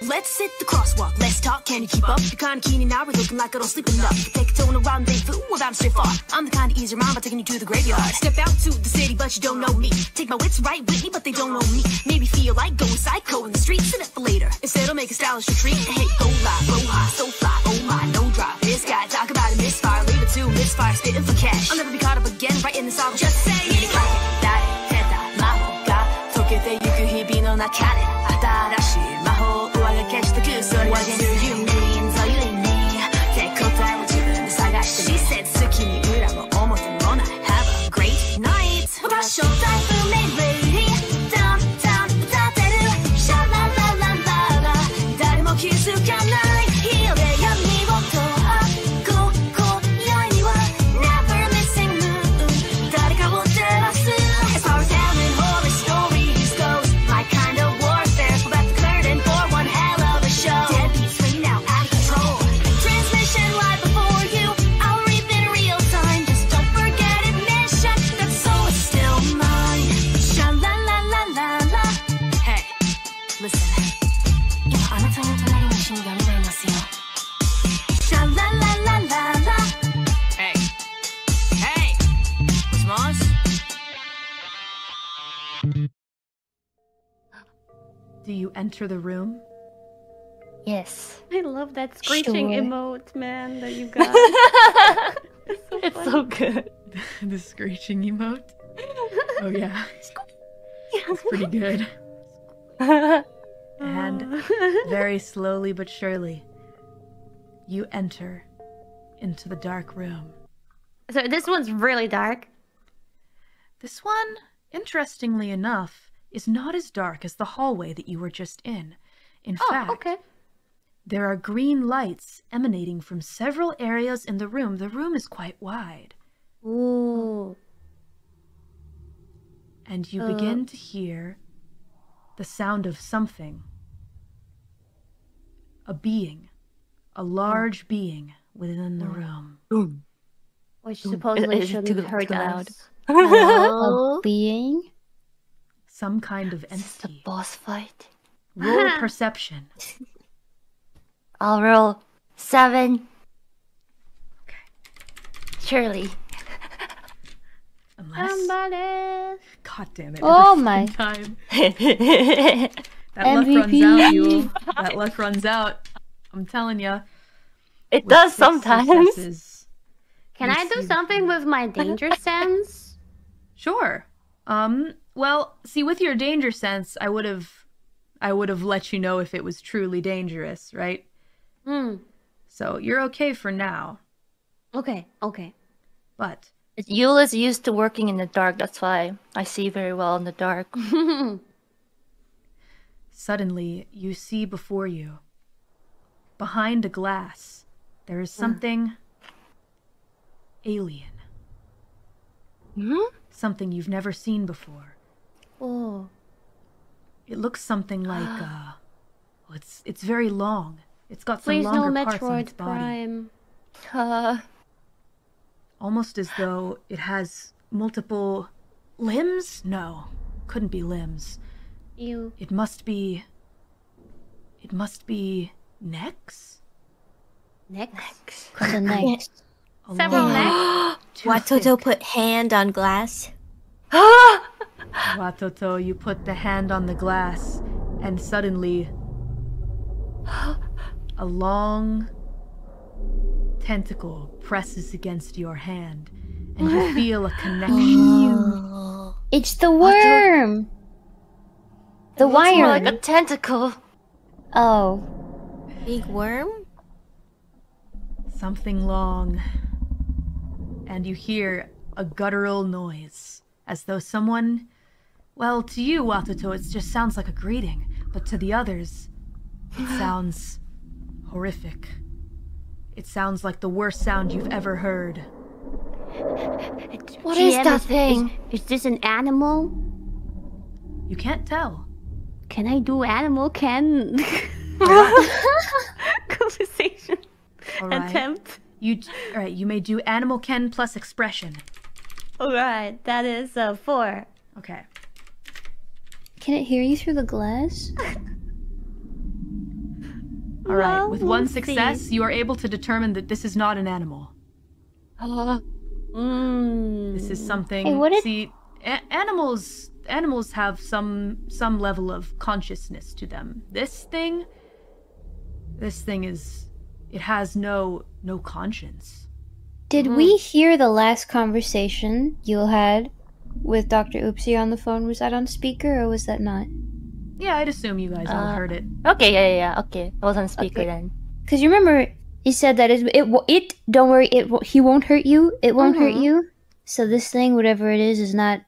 Let's hit the crosswalk, let's talk, can you keep up? You're kinda keen and now we're looking like I don't sleep enough. Take a tone of rendezvous, well I'm straight far. I'm the kind to ease your mind by taking you to the graveyard. Step out to the city but you don't know me. Take my wits right with me but they don't know me. Maybe feel like going psycho in the streets and it for later. Instead I'll make a stylish retreat. Hey, go live, go high, so fly, oh my, no drive. This guy, talk about a misfire, leave it to misfire, spitting for cash. I'll never be caught up again, right in the song, just say it. She said, have a great night. Showtime, lady. Down, down, sha la la la la la. 誰も気づかない。日をで闇をとここやには Never missing moon. 誰かを照らす As far as telling horror stories goes, my kind of warfare. Pull back the curtain for one hell of a show. Deadbeats swinging out of control. Transmission live before you. I'll reap in real time. Just don't forget it, mission. That soul is still mine. Sha la la la la la. Hey, listen. 今あなたの隣に死神がいますよ。Sha la la la la la. Hey, hey, もしもし。Do you enter the room? Yes. I love that screeching Sure. emote, man, that you got. It's so good. The screeching emote? Oh yeah. It's pretty good. And very slowly but surely, you enter into the dark room. So this one's really dark. This one, interestingly enough, is not as dark as the hallway that you were just in. In fact, okay. there are green lights emanating from several areas in the room. The room is quite wide. Ooh. And you begin to hear the sound of something. A being. A large being within the room. Which supposedly Is it shouldn't too hurt loud? us. A being? Some kind of It's the entity. boss fight. Roll perception. I'll roll 7. Okay. Surely. Unless... Somebody. God damn it. Oh every my. fucking time. MVP. That luck runs out, you. That luck runs out. I'm telling ya. It With does 6 sometimes. successes, Can you I do see- something with my danger sense? Sure. Well, see, with your danger sense, I would have let you know if it was truly dangerous, right? So you're okay for now. Okay, okay. But Yule is used to working in the dark, that's why I see very well in the dark. suddenly you see before you, behind a glass, there is something alien. Something you've never seen before. Oh. It looks something like, well, it's very long. It's got some Please no longer parts on its Metroid body. Prime. Almost as though it has multiple limbs? No, couldn't be limbs. You. It must be necks? Next. The next. Several Along necks. too Watoto thick. put hand on glass. Watoto, you put the hand on the glass, and suddenly a long tentacle presses against your hand, and you feel a connection. It's the worm. The looks wire. more Like like a tentacle. Oh. Big worm? Something long, and you hear a guttural noise, as though someone... Well, to you, Watoto, it just sounds like a greeting, but to the others, it sounds horrific. It sounds like the worst sound you've ever heard. What is that thing? Is this an animal? You can't tell. Can I do animal conversation Alright. attempt? Alright, you may do animal ken plus expression. Alright, that is 4. Okay. Can it hear you through the glass? All right, Well, with we'll one see. success, you are able to determine that this is not an animal. This is something. Hey, what if- See, animals have some level of consciousness to them. This thing is. It has no conscience. Did we hear the last conversation you had with Dr. Oopsie on the phone? Was that on speaker or was that not? Yeah, I'd assume you guys all heard it. Okay, yeah. Okay, I was on speaker then. Because you remember he said that it don't worry, he won't hurt you. It won't hurt you. So this thing, whatever it is not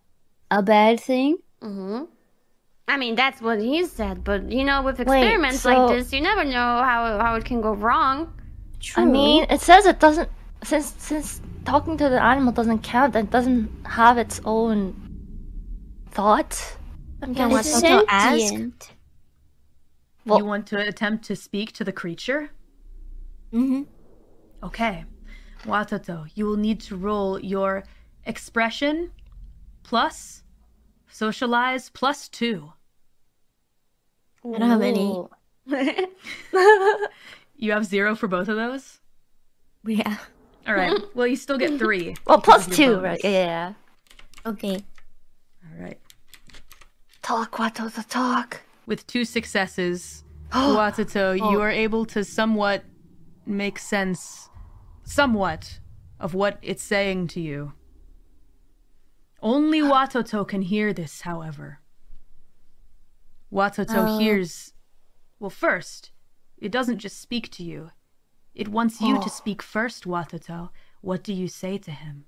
a bad thing. I mean, that's what he said, but you know, with Wait, experiments so- like this, you never know how it can go wrong. I mean, it says it doesn't. Since talking to the animal doesn't count, it doesn't have its own thoughts. I'm Can guessing. Watoto ask? Sentient. Well- You want to attempt to speak to the creature? Mm-hmm. Okay. Watoto, you will need to roll your expression plus socialize plus 2. I don't have any. Ooh. You have 0 for both of those? Yeah. All right. Well, you still get 3. Well, because plus of your 2, right? bonus. Yeah. Okay. All right. Talk, Watoto, talk. With 2 successes, Watoto, you are able to somewhat make sense, of what it's saying to you. Only Watoto can hear this, however. Watoto hears... Well, first, it doesn't just speak to you. It wants you to speak first, Watoto. What do you say to him?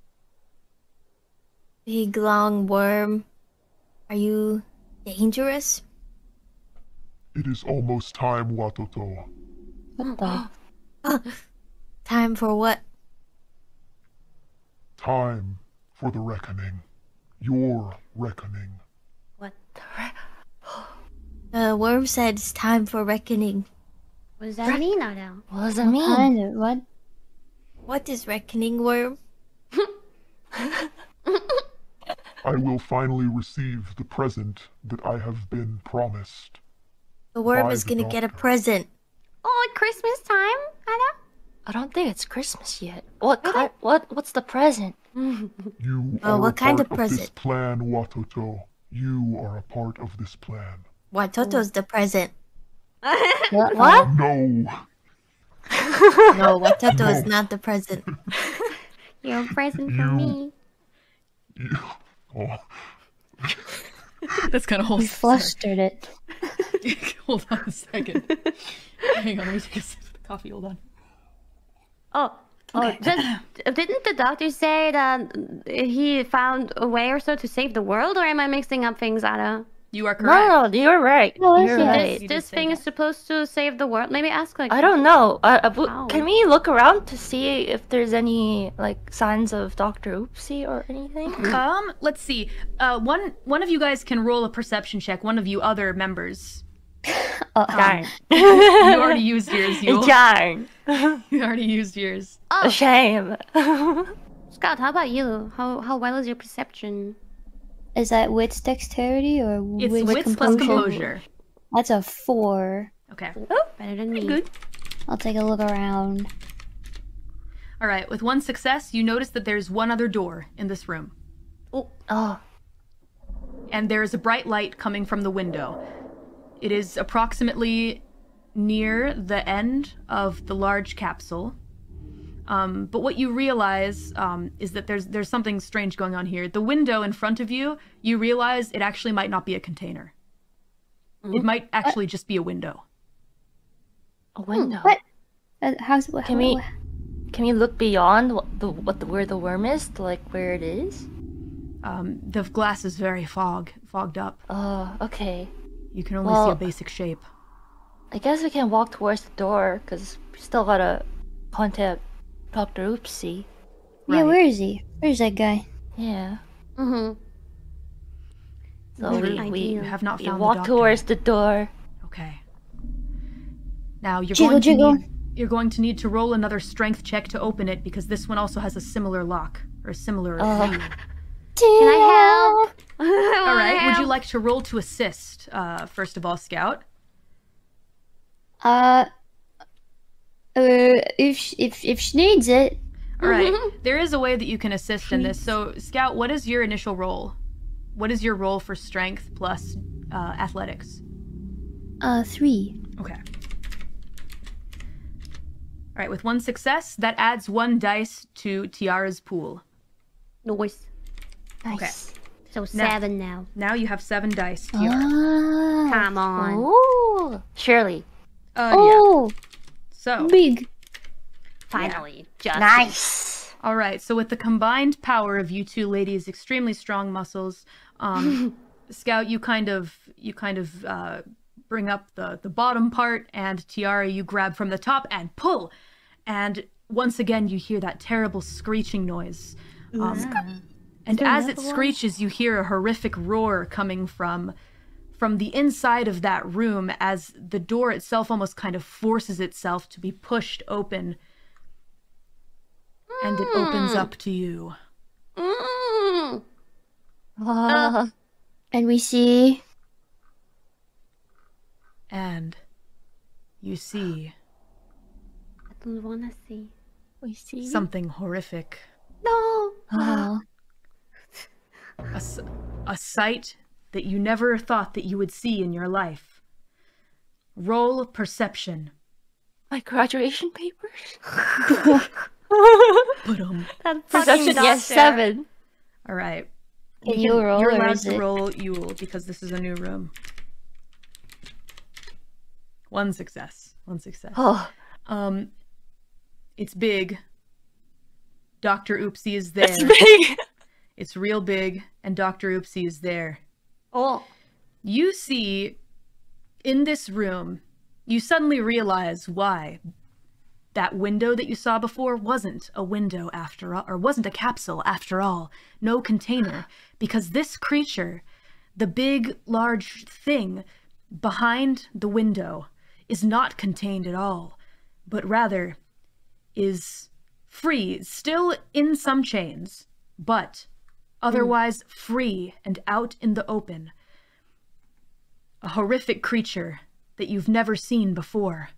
Big long worm. Are you dangerous? It is almost time, Watoto. What the? Time for what? Time for the reckoning. Your reckoning. What the The worm said it's time for reckoning. What does that mean, Otto? What does it mean? Kind of, what? What is reckoning, worm? I will finally receive the present that I have been promised. The worm By is the gonna get a doctor. present. Oh, at Christmas time, Otto? I don't think it's Christmas yet. What's the present? You Oh, are what a kind part of this present? plan, Watoto. You are a part of this plan. Watoto's the present. What? No. No, Watoto is not the present. You're a present for You- me. You, oh, That's kind of whole. Flustered it. Hold on a second. Hang on, let me take a sip of the coffee. Hold on. Didn't the doctor say that he found a way or so to save the world, or am I mixing up things, Otto? You are correct. No, you're right. No, that's You're yeah. right. You This did say thing that. is supposed to save the world. Maybe ask like I don't know. Ow. Can we look around to see if there's any like signs of Dr. Oopsie or anything? Let's see. One of you guys can roll a perception check. One of you other members. Darn. You already used yours. You Darn. already used yours. A shame. Scott, how about you? How well is your perception? Is that wits dexterity or It's wits wits plus composure. That's a 4. Okay. Better than me. Good. I'll take a look around. All right. With one success, you notice that there's one other door in this room, Oh. and there is a bright light coming from the window. It is approximately near the end of the large capsule. But what you realize is that there's something strange going on here. The window in front of you, you realize it actually might not be a container. It might actually just be a window. A window. What? How's Can we look beyond where the worm is to like where it is? The glass is very fogged up. Oh, okay. You can only see a Well- basic shape. I guess we can walk towards the door because we still gotta contact Dr. Oopsie. Yeah, Right. where is he? Where's that guy? Yeah. Mm-hmm. So Good we idea. You have not we found walk the doctor. towards the door. Okay. Now Jiggle, jiggle. you're going to need to roll another strength check to open it because this one also has a similar lock or a similar view. Can I help? All right. Would you like to roll to assist? First of all, Scout. If she needs it. All right. There is a way that you can assist in this. So, Scout, what is your initial roll? What is your roll for strength plus athletics? 3. Okay. All right. With 1 success, that adds 1 dice to Tiara's pool. Nice. Okay. So 7 now. Now you have 7 dice, Tiara. Come on. Ooh, Shirley. Oh, Yeah. So, big. Finally. Just Nice. all right. So with the combined power of you two ladies' extremely strong muscles, Scout, you kind of bring up the bottom part, and Tiara, you grab from the top and pull, and once again you hear that terrible screeching noise. And as it screeches, you hear a horrific roar coming from the inside of that room as the door itself almost kind of forces itself to be pushed open. And it opens up to you. And we see. And you see I don't wanna see. We see. something horrific. No. Oh. A sight that you never thought that you would see in your life. Roll perception. My graduation papers. Ba-dum. Perception, yes, 7. All right. Can you roll, You're or allowed is to it? roll Yule because this is a new room. 1 success. 1 success. Oh, It's big. Dr. Oopsie is there. it's big. It's real big, and Dr. Oopsie is there. Oh. You see, in this room, you suddenly realize why that window that you saw before wasn't a window after all, or wasn't a capsule after all, no container, because this creature, the big, large thing behind the window, is not contained at all, but rather is free, still in some chains, but otherwise free and out in the open. A horrific creature that you've never seen before.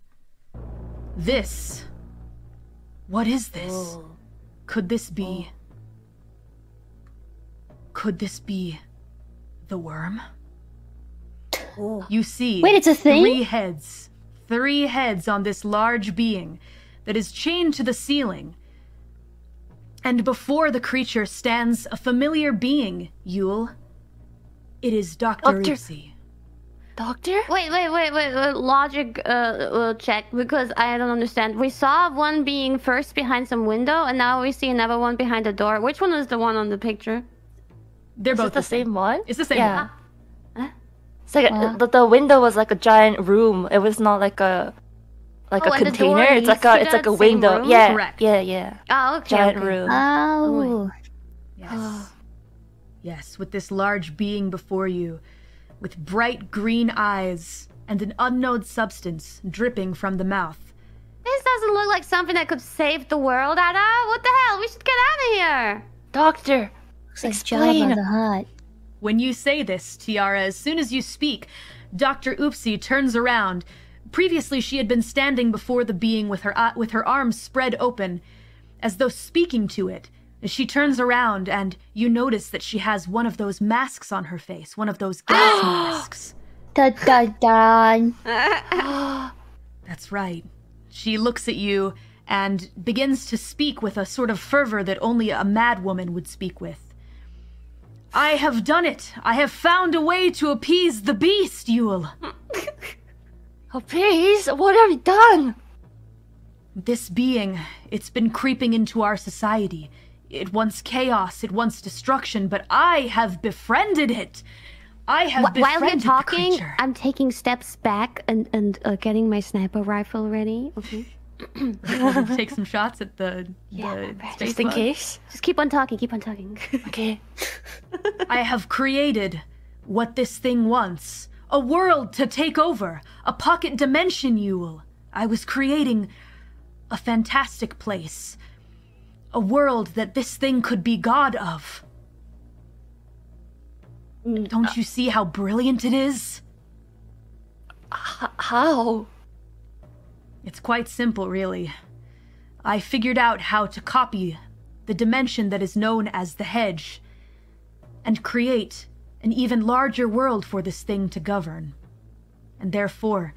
This. What is this? Could this be... Could this be the worm? You see... Wait, it's a thing? 3 heads. 3 heads on this large being that is chained to the ceiling. And before the creature stands a familiar being, Yule. It is Dr. Oopsie. Doctor? Wait. Logic check, because I don't understand. We saw one being first behind some window, and now we see another one behind the door. Which one was the one on the picture? They're Is both it the same one? It's the same Yeah. one. It's like the window was like a giant room. It was not like a Oh, and the container. door It's like leads to a that same window. room? Yeah. Correct. Yeah. Oh, okay. Giant okay. room. Oh. Yes. Yes, with this large being before you, with bright green eyes and an unknown substance dripping from the mouth. This doesn't look like something that could save the world, Ada. What the hell? We should get out of here. Doctor. Looks like Explain. Jabba the Hutt. When you say this, Tiara, as soon as you speak, Dr. Oopsie turns around. Previously, she had been standing before the being with her arms spread open, as though speaking to it. She turns around, and you notice that she has one of those masks on her face, one of those gas masks. Da da da. That's right. She looks at you and begins to speak with a sort of fervor that only a mad woman would speak with. I have done it! I have found a way to appease the beast, Yule! Oh, please. What have you done? This being, it's been creeping into our society. It wants chaos, it wants destruction, but I have befriended it! I have befriended While you're the talking, creature. I'm taking steps back and getting my sniper rifle ready. Okay. Take some shots at the space Just in bug. case. Just keep on talking. Keep on talking. Okay. I have created what this thing wants. A world to take over. A pocket dimension, Yule. I was creating a fantastic place. A world that this thing could be god of. Don't you see how brilliant it is? How? It's quite simple, really. I figured out how to copy the dimension that is known as the hedge and create an even larger world for this thing to govern. And therefore,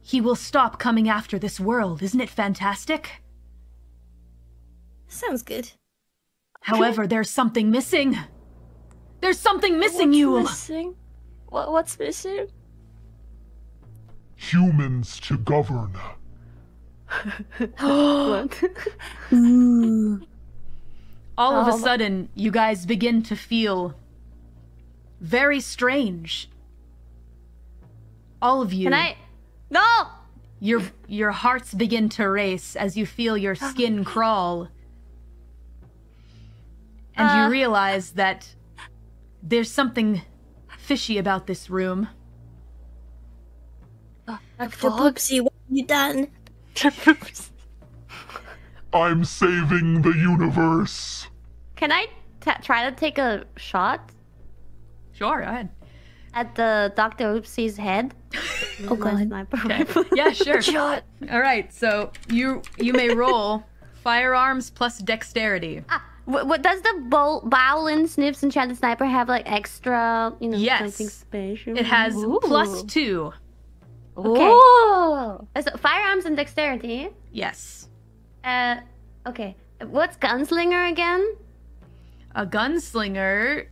he will stop coming after this world. Isn't it fantastic? Sounds good. However, there's something missing. There's something missing, What's Yule. missing? What's missing? Humans to govern. What? All of a sudden, you guys begin to feel very strange. All of you. Can I? No! Your hearts begin to race as you feel your skin crawl. And you realize that there's something fishy about this room. Dr. Poopsie, what have you done? I'm saving the universe. Can I try to take a shot Sure, go ahead. at the Dr. Oopsie's head? Oh god. Okay. Yeah, sure. Shot. All right, so you may roll firearms plus dexterity. What does the Bowlin Snips Enchanted Sniper have like extra, Yes. something special? It has Ooh. +2. Okay. Ooh. So firearms and dexterity. Yes. Okay. What's gunslinger again? A gunslinger.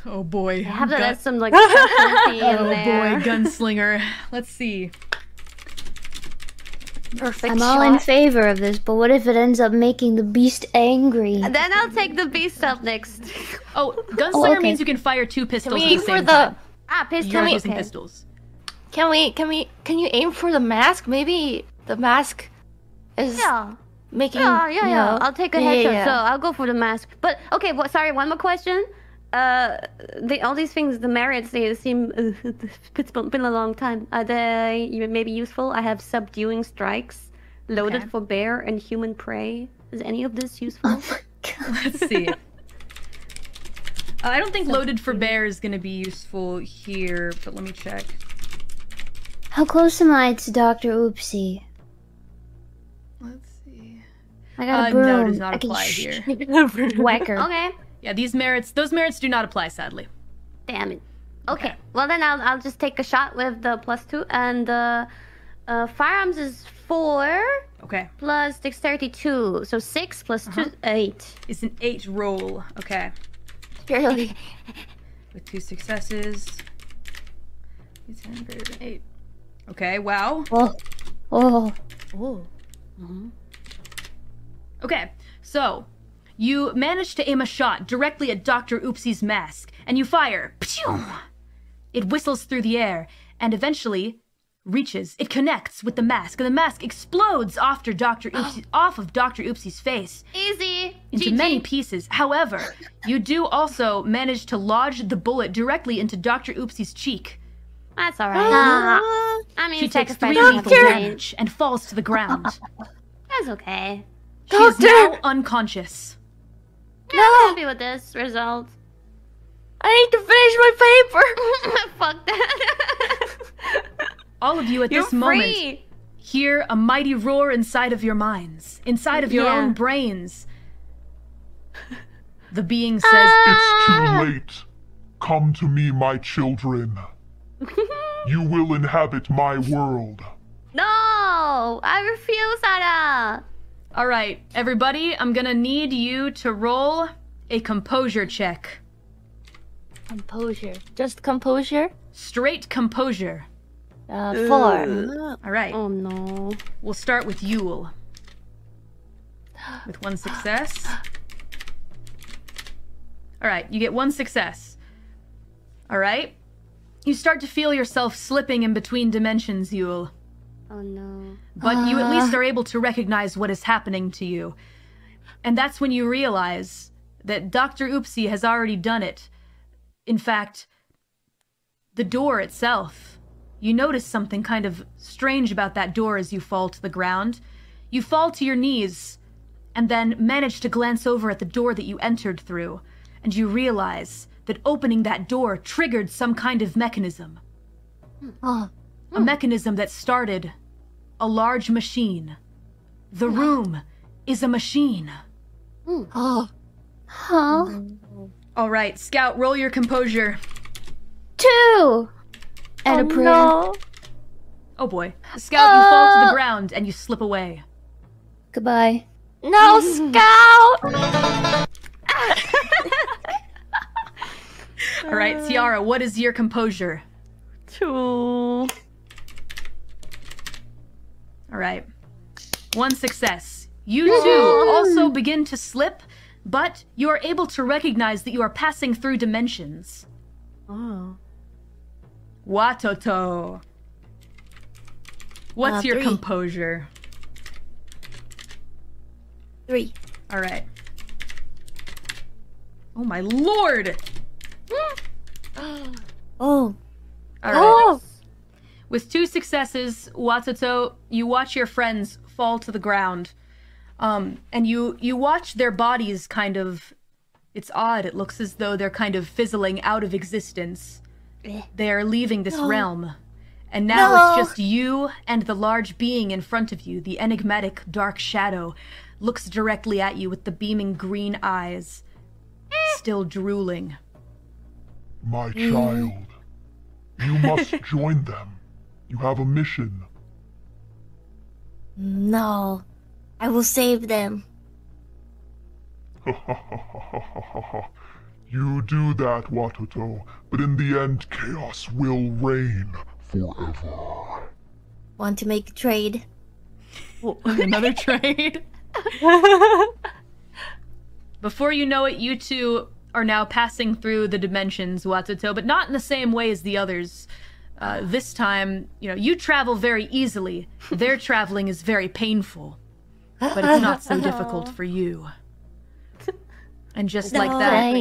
Oh boy. I have to Gun- add some like specialty in Oh there. boy, gunslinger. Let's see. Perfect I'm shot. all in favor of this, but what if it ends up making the beast angry? Then I'll take the beast up next. Oh, gunslinger okay. means you can fire 2 pistols Can at we the aim same for the? time. Pistol. You're we- using Okay. pistols. Can you aim for the mask? Maybe the mask is Yeah. making. Yeah. you know- I'll take a Yeah, headshot. yeah. So I'll go for the mask. But okay. Sorry. One more question. All these things, the merits, they seem it's been a long time. Are they maybe useful? I have subduing strikes, loaded Okay. for bear and human prey. Is any of this useful? Let's see. I don't think loaded for bear is going to be useful here, but let me check. How close am I to Dr. Oopsie? Let's see. I got a broom. No, it does not I can apply here. whack her. Okay. Yeah, those merits do not apply, sadly. Damn it. Okay. Okay. Well then I'll just take a shot with the +2 and firearms is 4 Okay. plus dexterity 2, so 6 plus 2 8. It's an 8 roll. Okay. Really? With 2 successes. 10 greater than 8. Okay, wow. Oh. Oh. Okay, so you manage to aim a shot directly at Dr. Oopsie's mask, and you fire. Pshoo! It whistles through the air, and eventually reaches. It connects with the mask, and the mask explodes off of Dr. Oopsie's face Easy. into GG. many pieces. However, you do also manage to lodge the bullet directly into Dr. Oopsie's cheek. That's all right. I mean, She takes 3 sacrifice lethal nothing. damage and falls to the ground. That's okay. She is now unconscious. Yeah, I'm happy with this result. I need to finish my paper. Fuck that. All of you at You're this moment free. hear a mighty roar inside of your minds, inside of your Yeah. own brains. The being says, It's too late. Come to me, my children. You will inhabit my world. No, I refuse, Sarah. all right, everybody, I'm gonna need you to roll a composure check. Composure. Just composure. Straight composure. 4. All right, Oh no. we'll start with Yule. With 1 success. All right, you get 1 success. All right. You start to feel yourself slipping in between dimensions, Yule. Oh no. But you at least are able to recognize what is happening to you. And that's when you realize that Dr. Oopsie has already done it. In fact, the door itself. You notice something kind of strange about that door as you fall to the ground. You fall to your knees, and then manage to glance over at the door that you entered through, and you realize that opening that door triggered some kind of mechanism. Oh. A mechanism that started a large machine. The room is a machine. Huh? All right, Scout, roll your composure. 2! And a prayer. No. Oh boy. Scout, you fall to the ground and you slip away. Goodbye. No, Scout! All right, Kiara, what is your composure? 2. All right. 1 success. You too also begin to slip, but you are able to recognize that you are passing through dimensions. Oh. Watoto. What's your 3. composure? 3. All right. Oh my lord! Oh. All right. Oh! With 2 successes, Watoto, you watch your friends fall to the ground. And you watch their bodies kind of... It's odd. It looks as though they're kind of fizzling out of existence. They are leaving this realm. And now it's just you and the large being in front of you, the enigmatic dark shadow, looks directly at you with the beaming green eyes, still drooling. My child, you must join them. You have a mission. No. I will save them. You do that, Watoto, but in the end, chaos will reign forever. Want to make a trade? Another trade. Before you know it, you two are now passing through the dimensions, Watoto, but not in the same way as the others. This time, you travel very easily. Their traveling is very painful, but it's not so difficult for you. And just like that,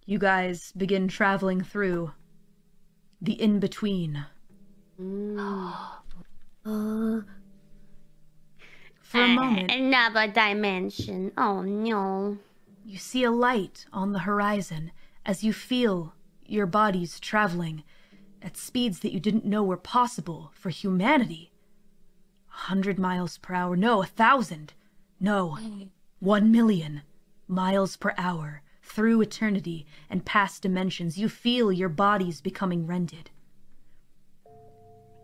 you guys begin traveling through the in-between. For a moment, Another dimension. Oh no. you see a light on the horizon as you feel your bodies traveling at speeds that you didn't know were possible for humanity. 100 miles per hour. No, 1,000. No, 1,000,000 miles per hour through eternity and past dimensions. You feel your bodies becoming rended.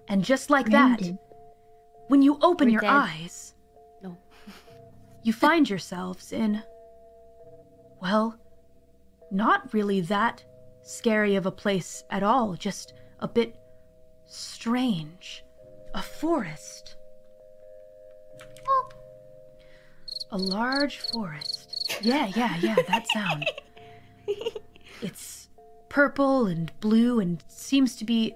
And just like that, when you open your eyes, you find yourselves in, well, not really that scary of a place at all, just a bit strange. A forest. A large forest. Yeah, that sound. It's purple and blue and seems to be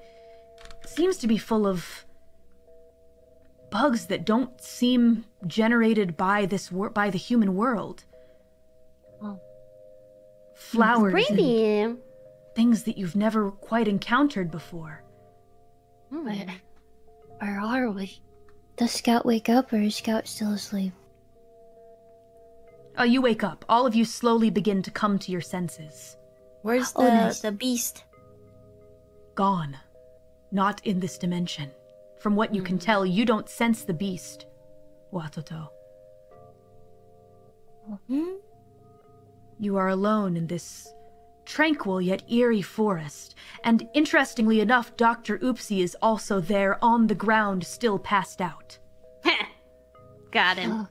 full of bugs that don't seem generated by by the human world. Flowers and things that you've never quite encountered before. Where are we? Does Scout wake up or is Scout still asleep? You wake up. All of you slowly begin to come to your senses. Where's the beast? Gone. Not in this dimension. From what you can tell, you don't sense the beast, Watoto. You are alone in this tranquil yet eerie forest, and interestingly enough, Dr. Oopsie is also there on the ground, still passed out. Got him.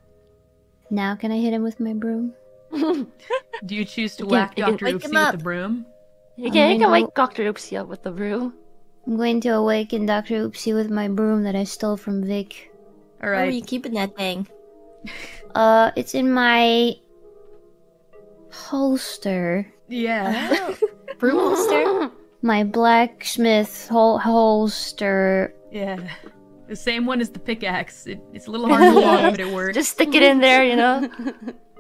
Now can I hit him with my broom? Do you choose to whack you can Dr. wake Oopsie him with up. the broom? You can wake Dr. Oopsie up with the broom. I'm going to awaken Dr. Oopsie with my broom that I stole from Vic. All Where are right. you keeping that thing? It's in my holster. Yeah. Broom holster? My blacksmith holster. Yeah. The same one as the pickaxe. It's a little hard to walk, but it works. Just stick it in there,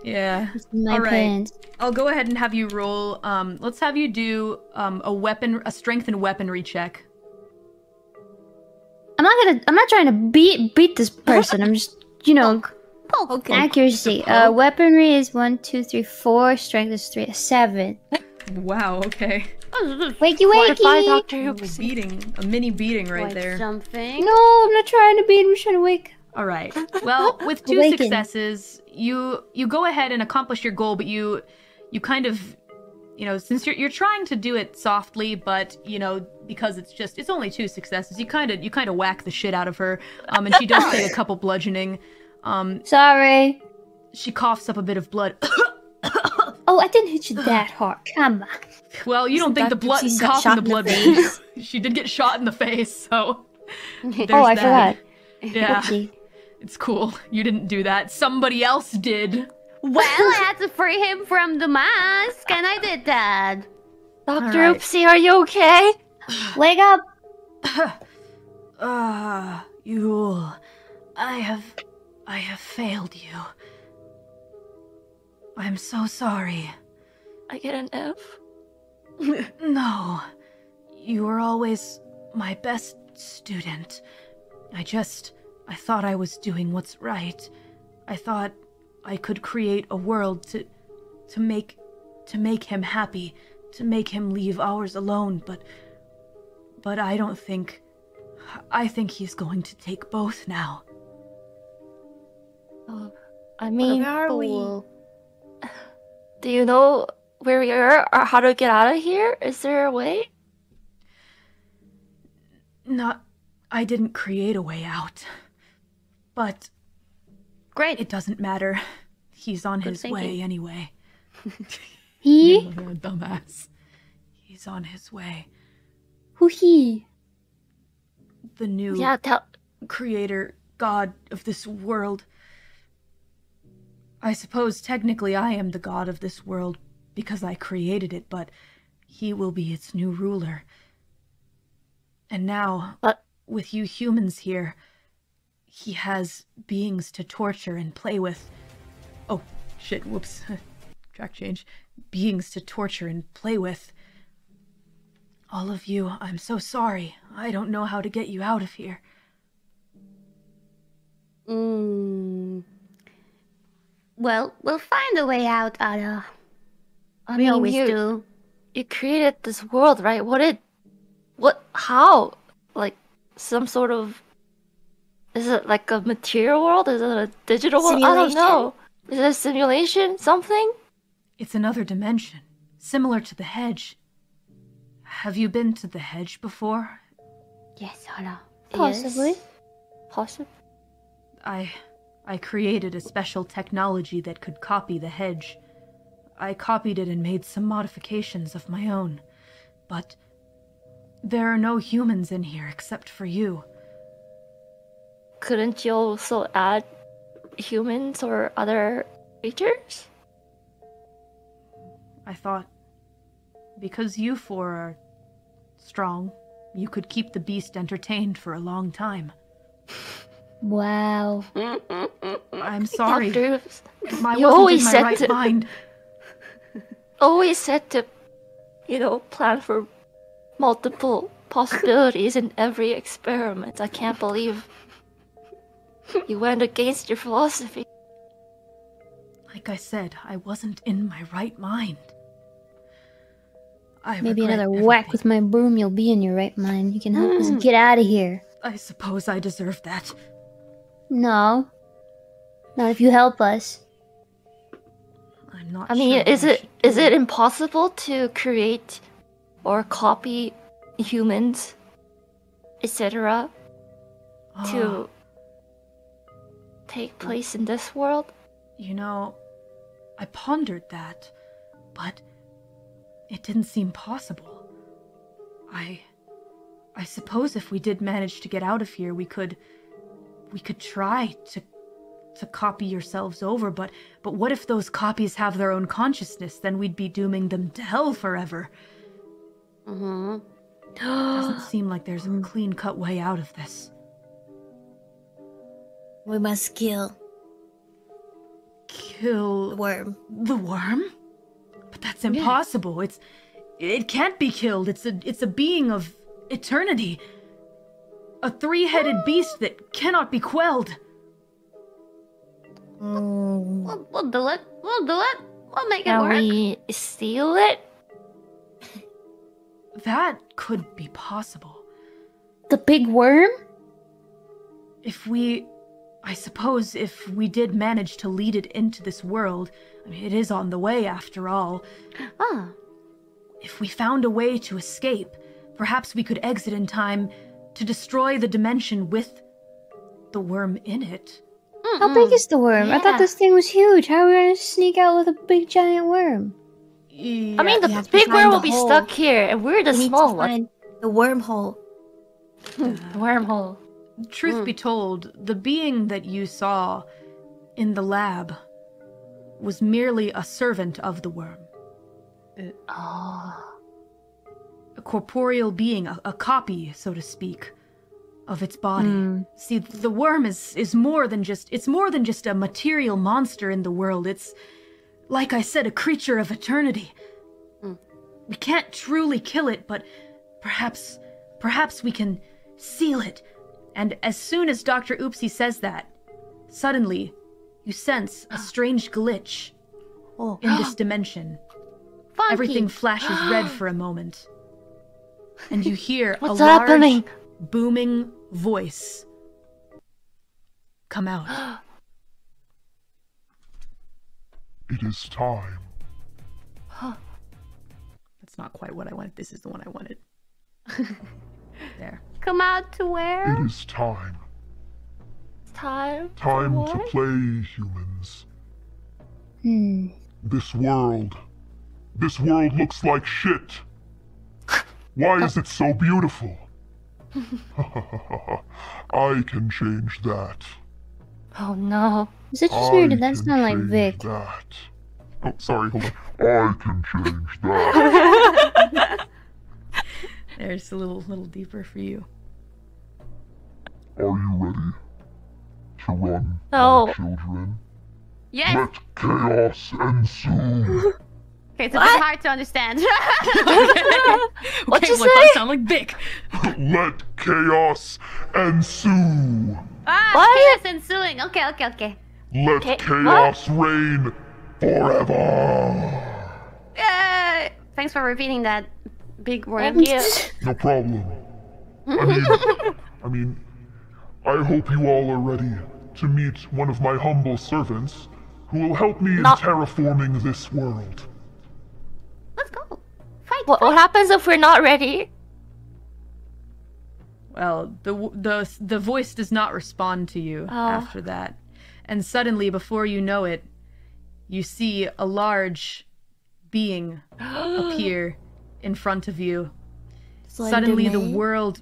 Yeah. My All right. pants. I'll go ahead and have you roll. Let's have you do a strength and weaponry check. I'm not trying to beat this person. I'm just, Okay. accuracy. Weaponry is 1, 2, 3, 4. Strength is 3, 7. Wow, okay. Wakey, Bye, wakey! Dr. A Oopsie. beating. A mini beating right Quite there. something. No, I'm not trying to beat him, I'm just trying to wake. Alright. Well, with 2 Awaken. successes, you go ahead and accomplish your goal, but you kind of, you know, since you're trying to do it softly, but you know, because it's only 2 successes, you kind of whack the shit out of her, and she does take a couple bludgeoning. Sorry. She coughs up a bit of blood. Oh, I didn't hit you that hard. Come on. Well, you don't think the blood She got coughing shot the in the blood. face. She did get shot in the face, so there's Oh, I that. forgot. Yeah, Oopsie. it's cool. You didn't do that. Somebody else did. Well, I had to free him from the mask, and I did that. Dr. Alright. Oopsie, are you okay? Wake up! Yule, I have failed you. I'm so sorry. I get an F. No, you were always my best student. I thought I was doing what's right. I thought I could create a world to make him happy, to make him leave ours alone, but I don't think... I think he's going to take both now. Oh, I mean, Where are we? Fool. do you know where we are or how to get out of here? Is there a way? I didn't create a way out. But Great. it doesn't matter. He's on Good his thinking. way anyway. He? Dumbass. He's on his way. Who he? The new Yeah, tell. creator, god of this world. I suppose technically I am the god of this world because I created it, but he will be its new ruler. And now, But with you humans here, he has beings to torture and play with. Oh, shit, whoops. Track change. Beings to torture and play with. All of you, I'm so sorry. I don't know how to get you out of here. Well, we'll find a way out, Ada. I We mean, always you, do. you created this world, right? How? Like, some sort of... Is it like a material world? Is it a digital world? I don't Simulation? know. Is it a simulation? Something? It's another dimension, similar to the hedge. Have you been to the hedge before? Yes, Ada. Possibly. Yes. Possibly. I created a special technology that could copy the hedge. I copied it and made some modifications of my own. But there are no humans in here except for you. Couldn't you also add humans or other creatures? I thought, because you four are strong, you could keep the beast entertained for a long time. Wow. I'm sorry. Doctor, I you wasn't always in my said right to- mind. always said to, plan for multiple possibilities in every experiment. I can't believe you went against your philosophy. Like I said, I wasn't in my right mind. I Maybe regret another whack everything. with my broom, you'll be in your right mind. You can help us get out of here. I suppose I deserve that. No. Not if you help us. I'm not I mean, sure what is I it should is do. it impossible to create or copy humans, etc., to take place in this world? You know, I pondered that, but it didn't seem possible. I suppose if we did manage to get out of here, we could try to copy yourselves over, but what if those copies have their own consciousness? Then we'd be dooming them to hell forever. Doesn't seem like there's a clean-cut way out of this. We must kill Kill the worm. the worm? But that's impossible. It can't be killed. It's a being of eternity. A three-headed beast that cannot be quelled. Mm, We'll do it. We'll do it. We'll make it Can work. we steal it? That could be possible. The big worm? I suppose if we did manage to lead it into this world, I mean, it is on the way after all. Ah. If we found a way to escape, perhaps we could exit in time to destroy the dimension with the worm in it. How big is the worm? I thought Yeah. this thing was huge. How are we gonna sneak out with a big giant worm? Yeah, I mean, we the have to big find worm the will be hole. stuck here, and we're the We need small to one. find the wormhole. The wormhole. truth be told, the being that you saw in the lab was merely a servant of the worm. Oh. A corporeal being, a copy, so to speak, of its body. See, the worm is more than just a material monster in the world. It's, like I said, a creature of eternity. We can't truly kill it, but perhaps we can seal it. And as soon as Dr. Oopsie says that, suddenly you sense a strange glitch in this dimension. Funky. Everything flashes red for a moment. And you hear What's a large, happening? booming voice come out. It is time. That's not quite what I wanted. This is the one I wanted. There. Come out to where? It is time. Time. Time for to what? play, humans. Hmm. This world looks like shit. Why is it so beautiful? I can change that. Oh no. Is that just weird? Did that can sound like change Vic? That. Oh, sorry, hold on. I can change that. There's a little deeper for you. Are you ready to run, No. my children? Yes. Let chaos ensue. Okay, it's a bit hard to understand. What'd you well, I say? sound like Vic. Let chaos ensue. Chaos ensuing. Okay. Let chaos reign forever. Yay! Thanks for repeating that, big worm. Thank you. No problem. I mean, I hope you all are ready to meet one of my humble servants who will help me in No. terraforming this world. Let's go. Fight. What happens if we're not ready? Well, the voice does not respond to you after that. And suddenly, before you know it, you see a large being appear in front of you. Suddenly the world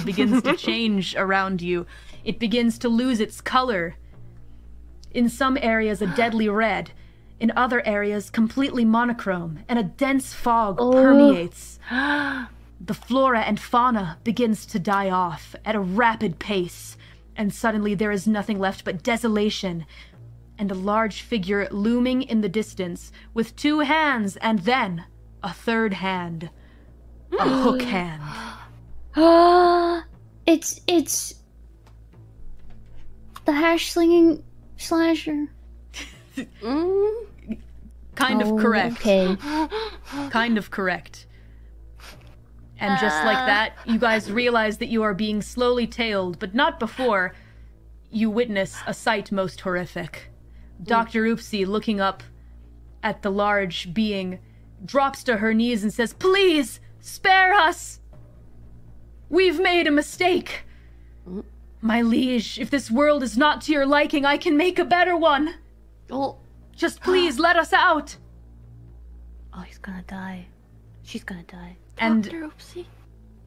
begins to change around you. It begins to lose its color. In some areas a deadly red, in other areas completely monochrome, and a dense fog permeates. The flora and fauna begins to die off at a rapid pace, and suddenly there is nothing left but desolation, and a large figure looming in the distance with 2 hands and then a 3rd hand. A hook hand. It's the hash slinging slasher. Kind of correct. Okay. Kind of correct. And just like that, you guys realize that you are being slowly tailed, but not before you witness a sight most horrific. Dr. Oopsie, looking up at the large being, drops to her knees and says, "Please, spare us! We've made a mistake. My liege, if this world is not to your liking, I can make a better one. Oh, Just please let us out." he's gonna die. She's gonna die. And Dr. Oopsie.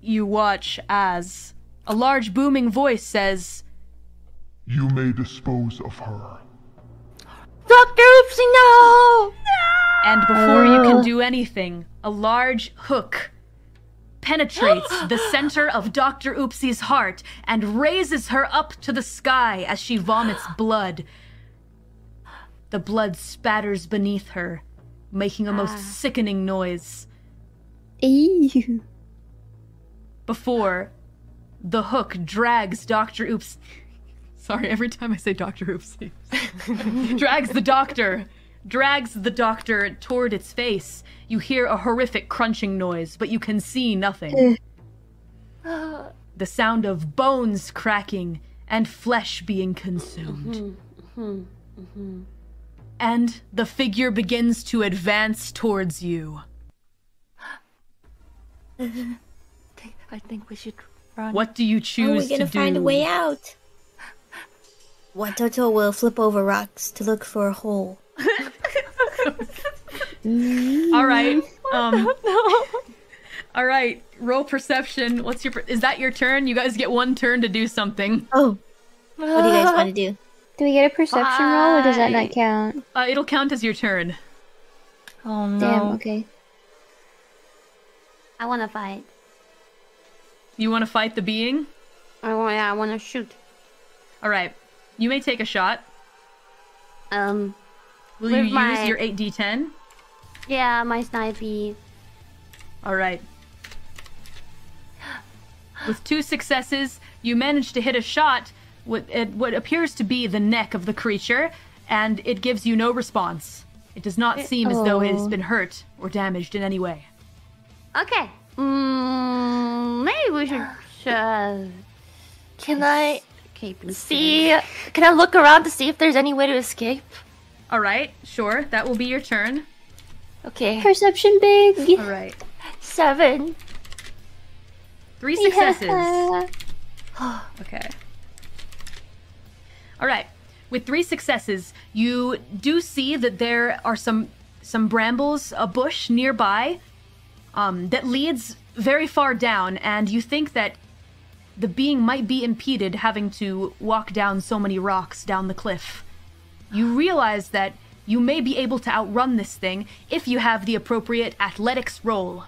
you watch as a large booming voice says, You may dispose of her. Dr. Oopsie, no! and before you can do anything, a large hook penetrates the center of Dr. Oopsie's heart and raises her up to the sky as she vomits blood. The blood spatters beneath her, making a most sickening noise. Ew. Before the hook drags Dr. Oops. Sorry, every time I say Dr. Oopsie. Drags the doctor drags the doctor toward its face. You hear a horrific crunching noise, but you can see nothing. The sound of bones cracking and flesh being consumed. And the figure begins to advance towards you. I think we should run. What do you choose to do? We're gonna find a way out. Watoto will flip over rocks to look for a hole. All right. All right. Roll perception. What's your? Is that your turn? You guys get one turn to do something. Oh. What do you guys want to do? Do we get a perception roll, or does that not count? It'll count as your turn. Oh no. Damn, okay. I want to fight. You want to fight the being? I want to shoot. All right. You may take a shot. Will you with use your 8d10? Yeah, my snipey. All right. With 2 successes, you manage to hit a shot with what appears to be the neck of the creature, and it gives you no response. It does not seem as though it has been hurt or damaged in any way. Okay. Maybe we should. Can I Escape see? Can I look around to see if there's any way to escape? All right, sure. That will be your turn. Okay. Perception big. All right. 7. 3 successes. Yeah. Okay. All right. With 3 successes, you do see that there are some brambles, a bush nearby, that leads very far down, and you think that the being might be impeded having to walk down so many rocks down the cliff. You realize that you may be able to outrun this thing if you have the appropriate athletics roll.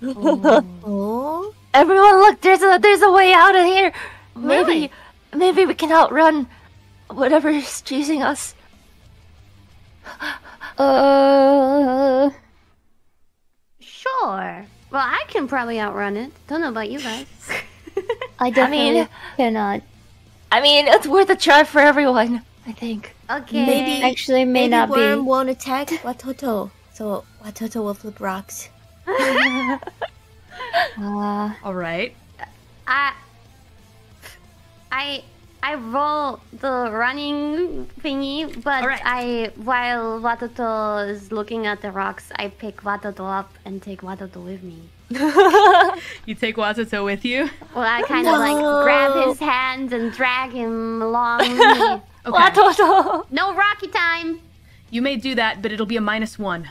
Oh. Everyone, look! There's a way out of here. Really? Maybe we can outrun whatever is chasing us. Sure. Well, I can probably outrun it. Don't know about you guys. I definitely cannot. I mean, it's worth a try for everyone, I think. Okay. Maybe Actually, may not Worm be. won't attack Watoto, so Watoto will flip rocks. All right. I roll the running thingy, but Alright. while Watoto is looking at the rocks, I pick Watoto up and take Watoto with me. You take Watoto with you? Well, I kind of like grab his hands and drag him along with me. Okay. No Rocky time. You may do that, but it'll be a -1.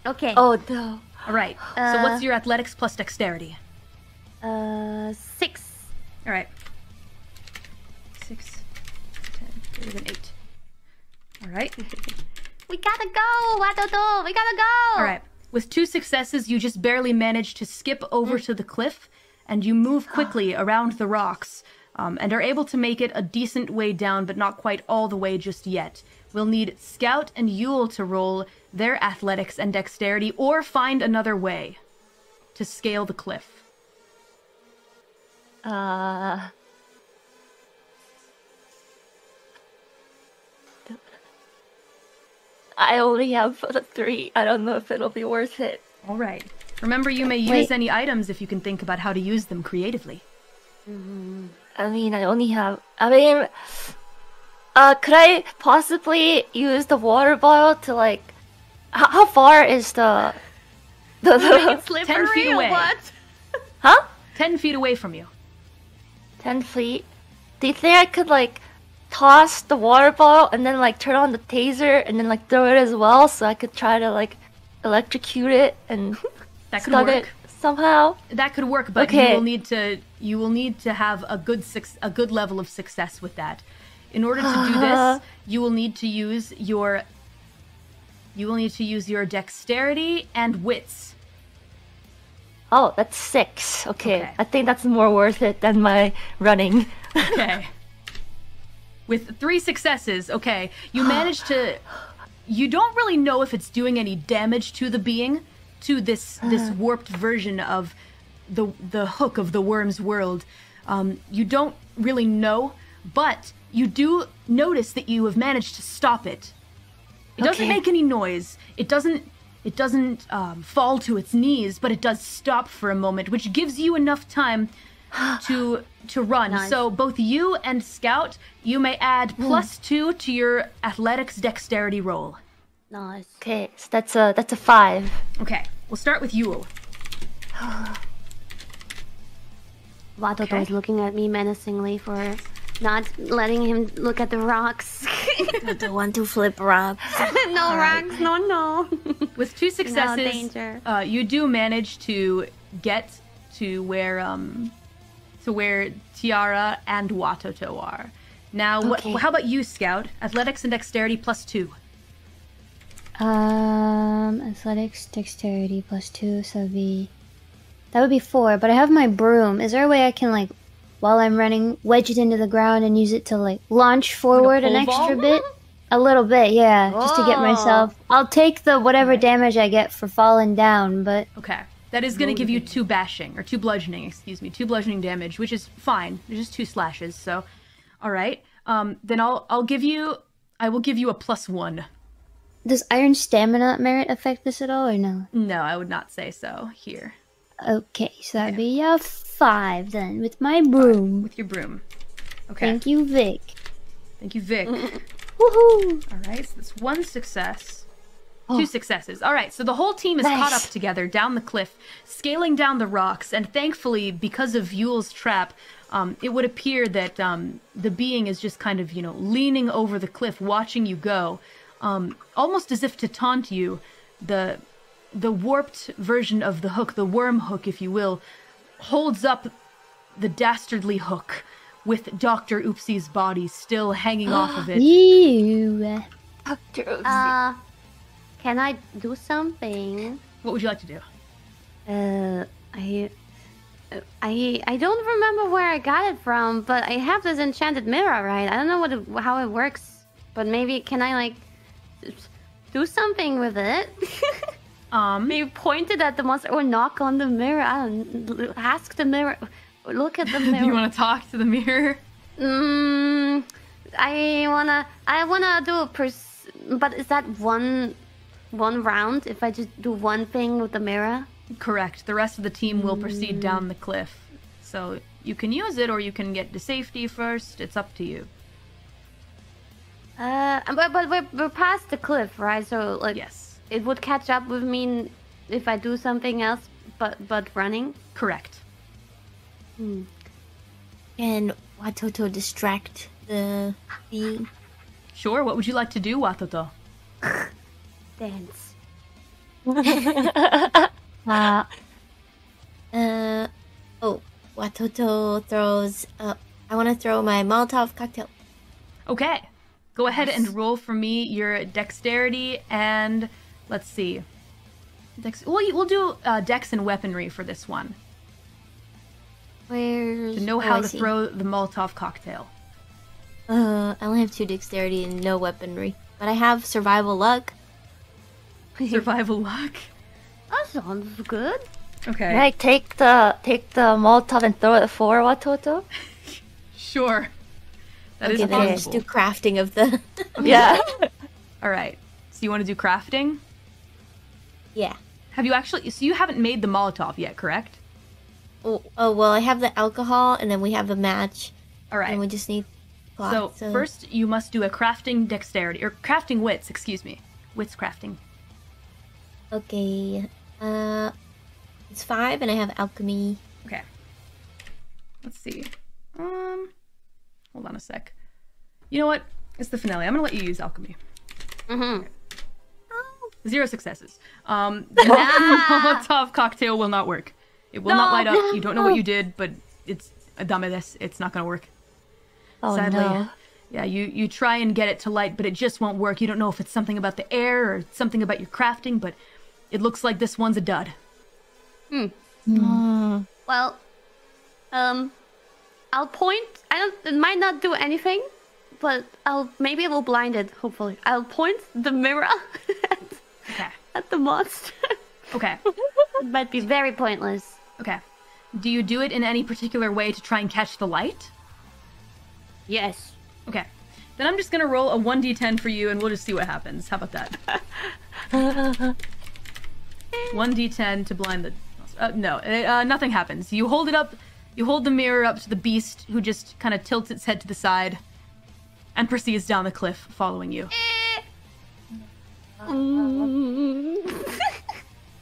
Okay. Oh no. All right. So what's your athletics plus dexterity? 6. All right. 6, 10, greater than 8. All right. We gotta go, Watoto. We gotta go. All right. With 2 successes, you just barely manage to skip over to the cliff, and you move quickly around the rocks, and are able to make it a decent way down, but not quite all the way just yet. We'll need Scout and Yule to roll their athletics and dexterity, or find another way to scale the cliff. I only have a 3. I don't know if it'll be worth it. All right. Remember, you may use any items if you can think about how to use them creatively. I mean, could I possibly use the water bottle to like... How far is the... It's 10 feet slippery or away. what? Huh? 10 feet away from you. 10 feet? Do you think I could like toss the water bottle and then like turn on the taser and then like throw it as well, so I could try to like electrocute it and That could stun work. it somehow? That could work, but Okay. you will need to have a good level of success with that. In order to do this, you will need to use your dexterity and wits. Oh, that's 6. Okay. Okay. I think that's more worth it than my running. Okay. With 3 successes, okay, you manage to... You don't really know if it's doing any damage to the being, to this warped version of the hook of the worm's world. You don't really know, but you do notice that you have managed to stop it. It doesn't make any noise. It doesn't fall to its knees, but it does stop for a moment, which gives you enough time to run. Nice. So both you and Scout, you may add +2 to your athletics dexterity roll. Nice. Okay, so that's a 5. Okay, we'll start with Yule. Watoto is looking at me menacingly for not letting him look at the rocks. I don't want to flip rocks. No rocks, no. With 2 successes, danger. You do manage to get to where Tiara and Watoto are. Now, how about you, Scout? Athletics and dexterity +2. Athletics, dexterity +2, so that would be 4. But I have my broom. Is there a way I can, like, while I'm running, wedge it into the ground and use it to, like, launch forward an extra bit? A little bit, yeah, just to get myself. I'll take the whatever damage I get for falling down, but Okay. That is going to give you 2 bludgeoning, 2 bludgeoning damage, which is fine. There's just 2 slashes, so all right. Then I will give you a +1. does iron stamina merit affect this at all or no? No, I would not say so here. Okay, so that'd be a 5 then with my broom. With your broom. Okay. Thank you, Vic. Thank you, Vic. Woohoo! All right, so that's 1 success. 2 successes. All right, so the whole team is caught up together down the cliff, scaling down the rocks, and thankfully, because of Yule's trap, it would appear that the being is just kind of, leaning over the cliff, watching you go, almost as if to taunt you. The warped version of the hook, the worm hook, if you will, holds up the dastardly hook with Dr. Oopsie's body still hanging off of it. Ew. Can I do something? What would you like to do? I don't remember where I got it from, but I have this enchanted mirror, right? I don't know how it works, but maybe can I like do something with it? Maybe point it at the monster or knock on the mirror. I don't ask the mirror. Look at the mirror. Do you want to talk to the mirror? I wanna do but is that one round if I just do one thing with the mirror? Correct. The rest of the team will proceed down the cliff. So you can use it or you can get to safety first. It's up to you. But we're past the cliff, right? So like, Yes. it would catch up with me if I do something else, but running. Correct. Can Watoto distract the being? Sure. What would you like to do, Watoto? Dance. Watoto throws. I want to throw my Molotov cocktail. Okay. Go ahead and roll for me your dexterity and let's see. We'll do dex and weaponry for this one. Where's To know how to throw the Molotov cocktail. I only have 2 dexterity and no weaponry, but I have survival luck. Survival luck. That sounds good. Okay. Can I take the Molotov and throw it for Watoto? Sure. That is Okay, then I'll just possible. do crafting of the. Yeah. All right. So you want to do crafting? Yeah. Have you actually? So you haven't made the Molotov yet, correct? Oh, well, I have the alcohol, and then we have a match, All right. and we just need So cloth. first you must do a crafting dexterity or crafting wits. Excuse me, wits crafting. Okay. It's 5, and I have alchemy. Okay. Let's see. Hold on a sec. You know what? It's the finale. I'm gonna let you use alchemy. 0 successes. The Molotov cocktail will not work. It will not light up. You don't know what you did, but it's it's not gonna work. Oh Sadly. no. Yeah, you try and get it to light, but it just won't work. You don't know if it's something about the air or something about your crafting, but it looks like this one's a dud. Well, I'll point. It might not do anything, but maybe it will blind it. Hopefully, I'll point the mirror Okay. at the monster. Okay. It might be very pointless. Okay. Do you do it in any particular way to try and catch the light? Yes. Okay. Then I'm just gonna roll a 1d10 for you, and we'll just see what happens. How about that? 1d10 to blind the... nothing happens. You hold it up, you hold the mirror up to the beast, who just kind of tilts its head to the side and proceeds down the cliff, following you.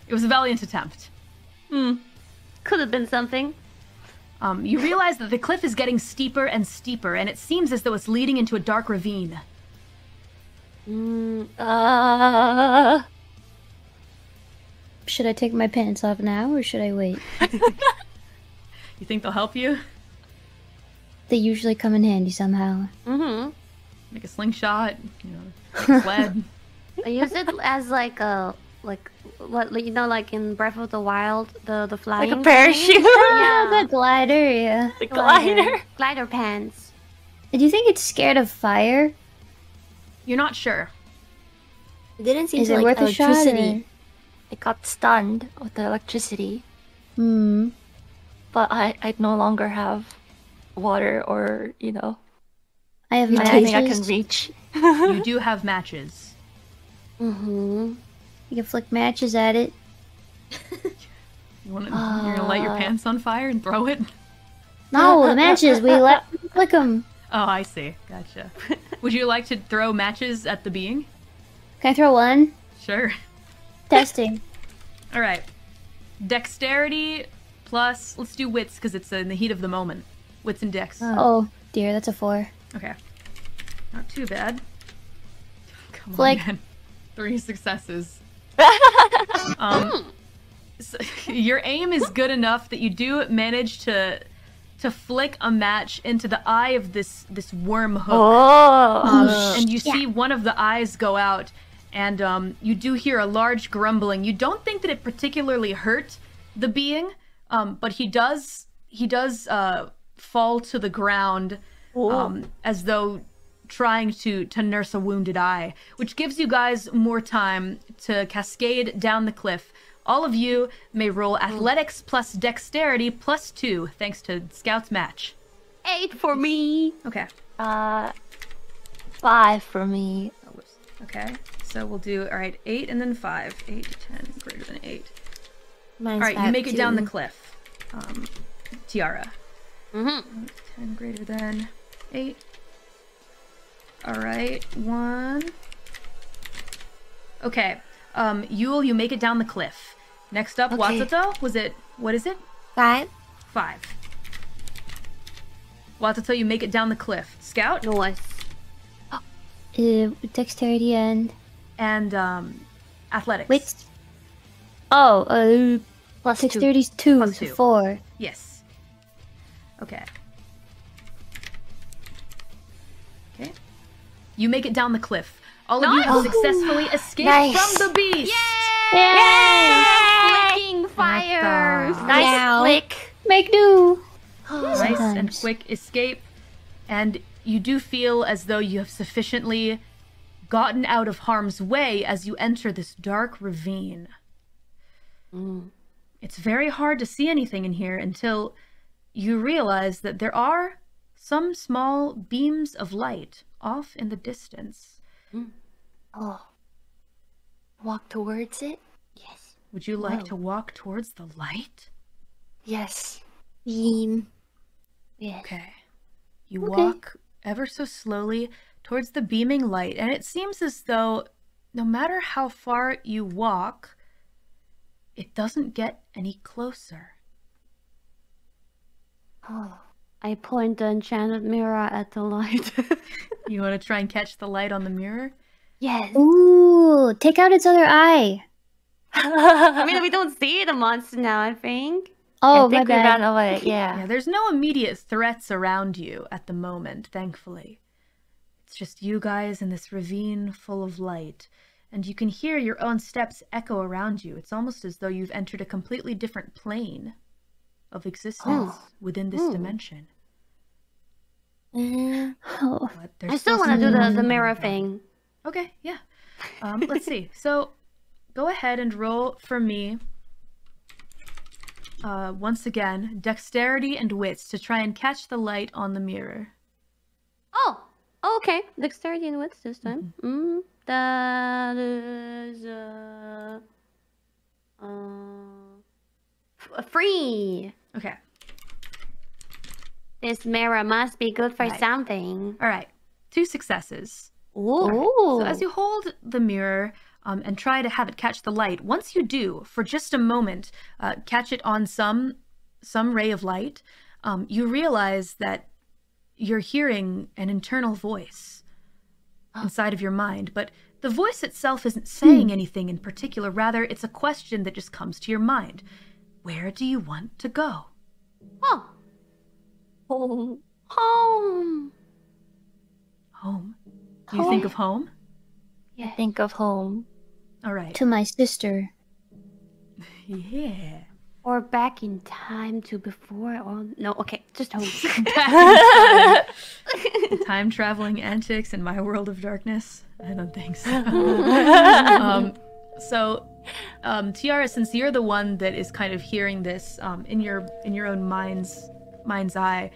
It was a valiant attempt. Could have been something. You realize that the cliff is getting steeper and steeper, and it seems as though it's leading into a dark ravine. Should I take my pants off now, or should I wait? You think they'll help you? They usually come in handy somehow. Make a slingshot, you know, sled. I use it as like a what you know, like in Breath of the Wild, the flying Like a parachute. Yeah, the glider, yeah. The glider. Glider pants. Do you think it's scared of fire? You're not sure. It didn't seem Is to it like worth a shot? electricity. It got stunned with the electricity. Hmm. But I no longer have water or, you know, I have anything I can matches. reach. You do have matches. You can flick matches at it. You're gonna light your pants on fire and throw it? No, the matches. We flick them. Oh, I see. Gotcha. Would you like to throw matches at the being? Can I throw one? Sure. Testing. All right. Dexterity plus, let's do wits because it's in the heat of the moment. Wits and dex. Oh dear, that's a 4. Okay. Not too bad. Come Flick. on, man. 3 successes. So your aim is good enough that you do manage to flick a match into the eye of this worm hook. And you see one of the eyes go out, and you do hear a large grumbling. You don't think that it particularly hurt the being, but he does fall to the ground as though trying to nurse a wounded eye, which gives you guys more time to cascade down the cliff. All of you may roll athletics plus dexterity plus 2, thanks to Scout's match. 8 for me. Okay. 5 for me. Okay. So we'll do, all right, 8 and then 5. 8 to 10, greater than 8. Mine's All right, you back make it to- down the cliff. Tiara. 嗯 10 greater than 8. All right, 1. Okay. Yule, you make it down the cliff. Next up, Okay. Watato. What is it? 5. 5. Watato, you make it down the cliff. Scout Nice. Dexterity and and athletics. wits. Oh, Plus 2. dexterity's 2, Plus so 2. 4. Yes. Okay. Okay. You make it down the cliff. All of you have successfully escaped Nice. from the beast. Flicking fires. Nice Meow. flick. Make do. Nice and Sometimes. quick escape. And you do feel as though you have sufficiently gotten out of harm's way as you enter this dark ravine. It's very hard to see anything in here until you realize that there are some small beams of light off in the distance. Oh. Walk towards it? Yes. Would you like to walk towards the light? Yes. Beam. Yes. Okay. You walk ever so slowly towards the beaming light, and it seems as though no matter how far you walk, it doesn't get any closer. Oh. I point the enchanted mirror at the light. You want to try and catch the light on the mirror? Yes. Ooh, take out its other eye. I mean, we don't see the monster now, I think. Oh, I my think we ran bad. away. Yeah. Yeah, there's no immediate threats around you at the moment, thankfully. It's just you guys in this ravine full of light, and you can hear your own steps echo around you. It's almost as though you've entered a completely different plane of existence within this dimension. Oh. But there's I still want to do some- the mirror thing. Okay, yeah. Let's see. So, go ahead and roll for me. Once again, dexterity and wits to try and catch the light on the mirror. Oh, Okay, dexterity and wits this time. That is free. Okay. This mirror must be good for Right. something. All right. 2 successes. Ooh. So as you hold the mirror and try to have it catch the light, once you do, for just a moment, catch it on some ray of light, you realize that you're hearing an internal voice inside of your mind, but the voice itself isn't saying anything in particular. Rather, it's a question that just comes to your mind. Where do you want to go? Oh. Home. Home. Home. Do you think of home? I think of home. All right. To my sister. Yeah. Or back in time to before or no, okay, just home. Time traveling antics in my world of darkness? I don't think so. Tiara, since you're the one that is kind of hearing this in your own mind's eye,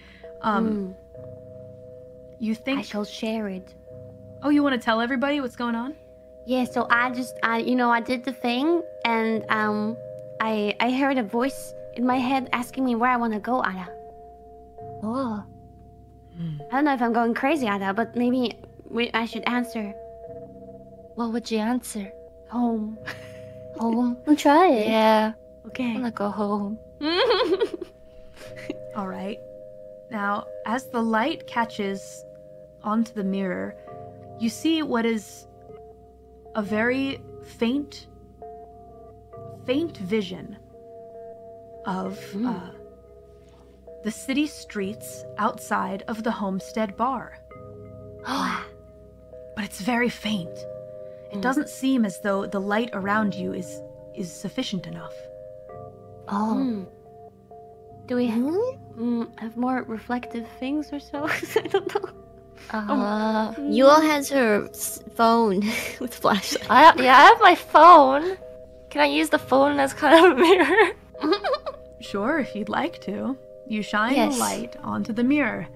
you think I shall share it. Oh, you want to tell everybody what's going on? Yeah, so I did the thing and I heard a voice in my head asking me where I want to go, Ada. Oh. I don't know if I'm going crazy, Ada, but maybe I should answer. What would you answer? Home. Home? I'll try it. Yeah. Okay. I wanna go home. All right. Now, as the light catches onto the mirror, you see what is a very faint vision of the city streets outside of the Homestead Bar. But it's very faint. It doesn't seem as though the light around you is sufficient enough. Oh. Do we have more reflective things or so? I don't know. Yule has her phone with flashlight. I have my phone. Can I use the phone as kind of a mirror? Sure, if you'd like to. You shine the light onto the mirror,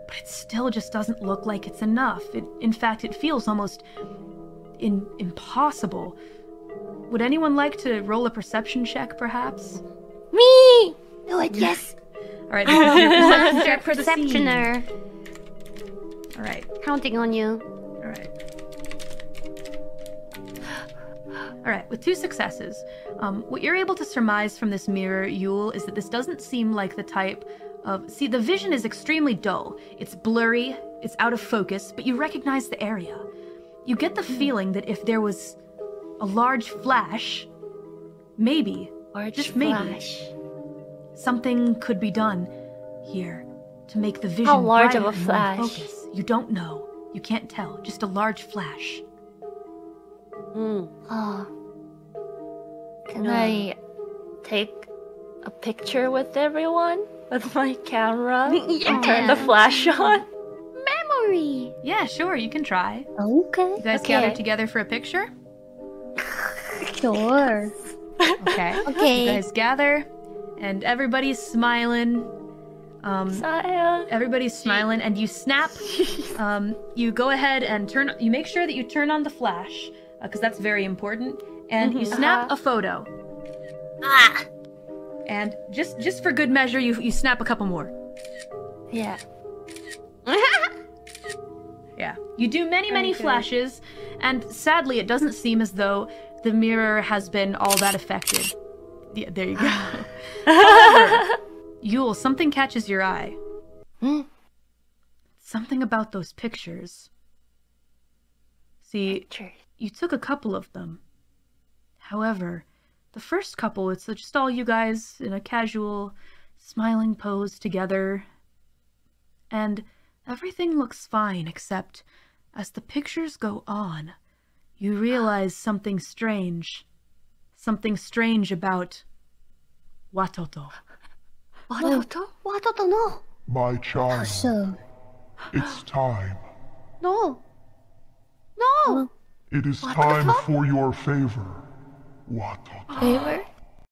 but it still just doesn't look like it's enough. In fact, it feels almost impossible. Would anyone like to roll a perception check, perhaps? Me! Do it, yes. All right, this is your Perceptioner. All right, Counting on you. all right. All right, with 2 successes, what you're able to surmise from this mirror, Yule, is that this doesn't seem like the type of... See, the vision is extremely dull. It's blurry, it's out of focus, but you recognize the area. You get the feeling that if there was a large flash, maybe, just maybe, something could be done here to make the vision How large of brighter a and more in flash? focus. You don't know. You can't tell. Just a large flash. Oh. Can I take a picture with everyone with my camera and turn the flash on? Memory. Yeah, sure, you can try. Okay. You guys gather together for a picture? Sure. Okay. Okay. You guys gather, and everybody's smiling. Everybody's smiling, and you snap. You go ahead and you make sure that you turn on the flash, because that's very important. And you snap a photo. And just for good measure, you snap a couple more. Yeah. Yeah. You do many flashes, and sadly, it doesn't seem as though the mirror has been all that affected. Yeah, there you go. However, Yule, something catches your eye. Something about those pictures. See, you took a couple of them. However, the first couple, it's just all you guys in a casual, smiling pose together. And everything looks fine, except as the pictures go on, you realize something strange. Something strange about Watoto. Watoto? Watoto, no. My child, So, it's time. No. No. It is time for your favor, Watoto. Favor?